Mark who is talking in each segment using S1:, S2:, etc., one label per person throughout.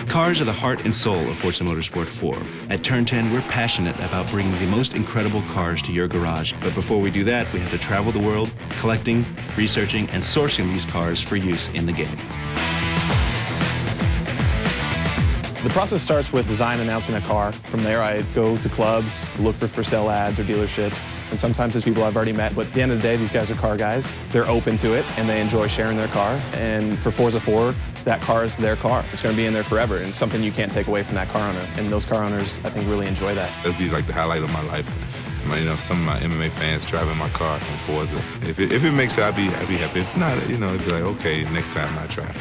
S1: Cars are the heart and soul of Forza Motorsport 4. At Turn 10, we're passionate about bringing the most incredible cars to your garage. But before we do that, we have to travel the world, collecting, researching, and sourcing these cars for use in the game.
S2: The process starts with design announcing a car. From there, I go to clubs, look for sale ads or dealerships. And sometimes there's people I've already met, but at the end of the day, these guys are car guys. They're open to it, and they enjoy sharing their car. And for Forza 4, that car is their car. It's going to be in there forever, and it's something you can't take away from that car owner. And those car owners, I think, really enjoy that.
S3: That'd be like the highlight of my life. Some of my MMA fans driving my car from Forza. If it makes it, I'd be happy. If not, it'd be like, okay, next time I try.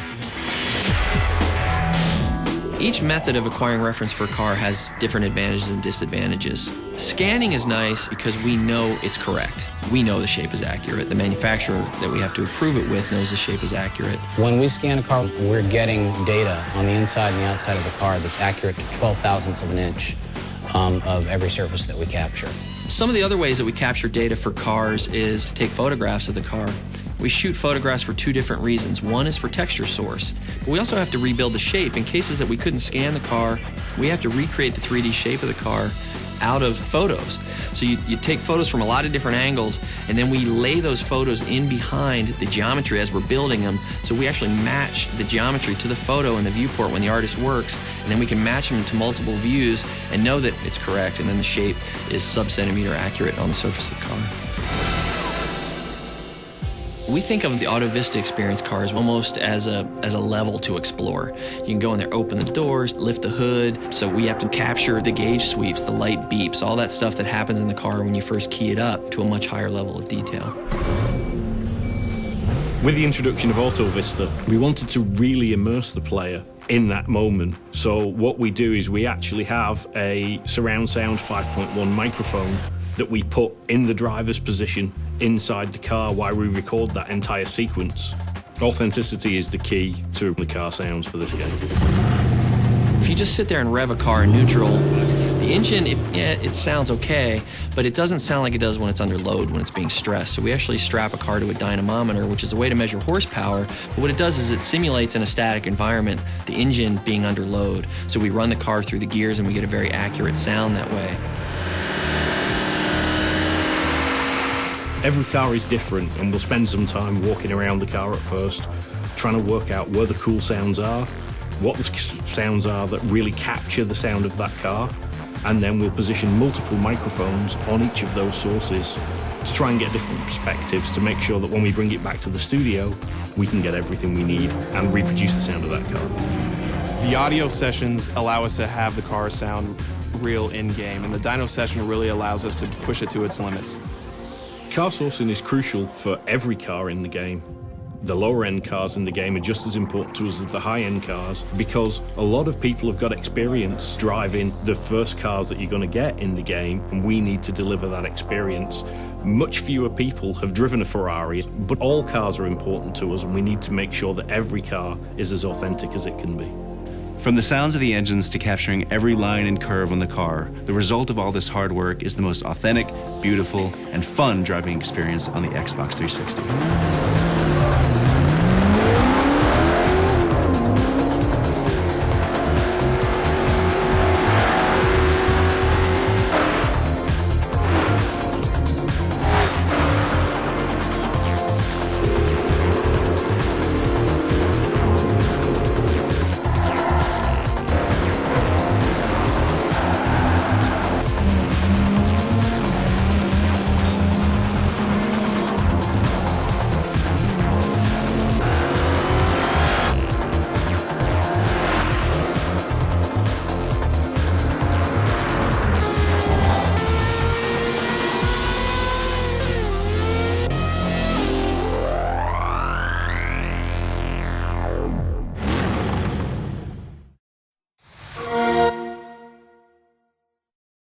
S4: Each method of acquiring reference for a car has different advantages and disadvantages. Scanning is nice because we know it's correct. We know the shape is accurate. The manufacturer that we have to approve it with knows the shape is accurate.
S5: When we scan a car, we're getting data on the inside and the outside of the car that's accurate to 12 thousandths of an inch of every surface that we capture.
S4: Some of the other ways that we capture data for cars is to take photographs of the car. We shoot photographs for two different reasons. One is for texture source, but we also have to rebuild the shape. In cases that we couldn't scan the car, we have to recreate the 3D shape of the car out of photos. So you take photos from a lot of different angles, and then we lay those photos in behind the geometry as we're building them, so we actually match the geometry to the photo in the viewport when the artist works, and then we can match them to multiple views and know that it's correct, and then the shape is sub-centimeter accurate on the surface of the car. We think of the Auto Vista Experience cars almost as a level to explore. You can go in there, open the doors, lift the hood, so we have to capture the gauge sweeps, the light beeps, all that stuff that happens in the car when you first key it up to a much higher level of detail.
S6: With the introduction of Auto Vista, we wanted to really immerse the player in that moment. So what we do is we actually have a surround sound 5.1 microphone that we put in the driver's position inside the car while we record that entire sequence. Authenticity is the key to the car sounds for this game.
S4: If you just sit there and rev a car in neutral, the engine, it sounds okay, but it doesn't sound like it does when it's under load, when it's being stressed. So we actually strap a car to a dynamometer, which is a way to measure horsepower, but what it does is it simulates in a static environment the engine being under load. So we run the car through the gears and we get a very accurate sound that way.
S6: Every car is different, and we'll spend some time walking around the car at first, trying to work out where the cool sounds are, what the sounds are that really capture the sound of that car, and then we'll position multiple microphones on each of those sources to try and get different perspectives to make sure that when we bring it back to the studio, we can get everything we need and reproduce the sound of that car.
S2: The audio sessions allow us to have the car sound real in-game, and the dyno session really allows us to push it to its limits.
S6: Carsourcing is crucial for every car in the game. The lower-end cars in the game are just as important to us as the high-end cars because a lot of people have got experience driving the first cars that you're going to get in the game, and we need to deliver that experience. Much fewer people have driven a Ferrari, but all cars are important to us, and we need to make sure that every car is as authentic as it can be.
S1: From the sounds of the engines to capturing every line and curve on the car, the result of all this hard work is the most authentic, beautiful, and fun driving experience on the Xbox 360.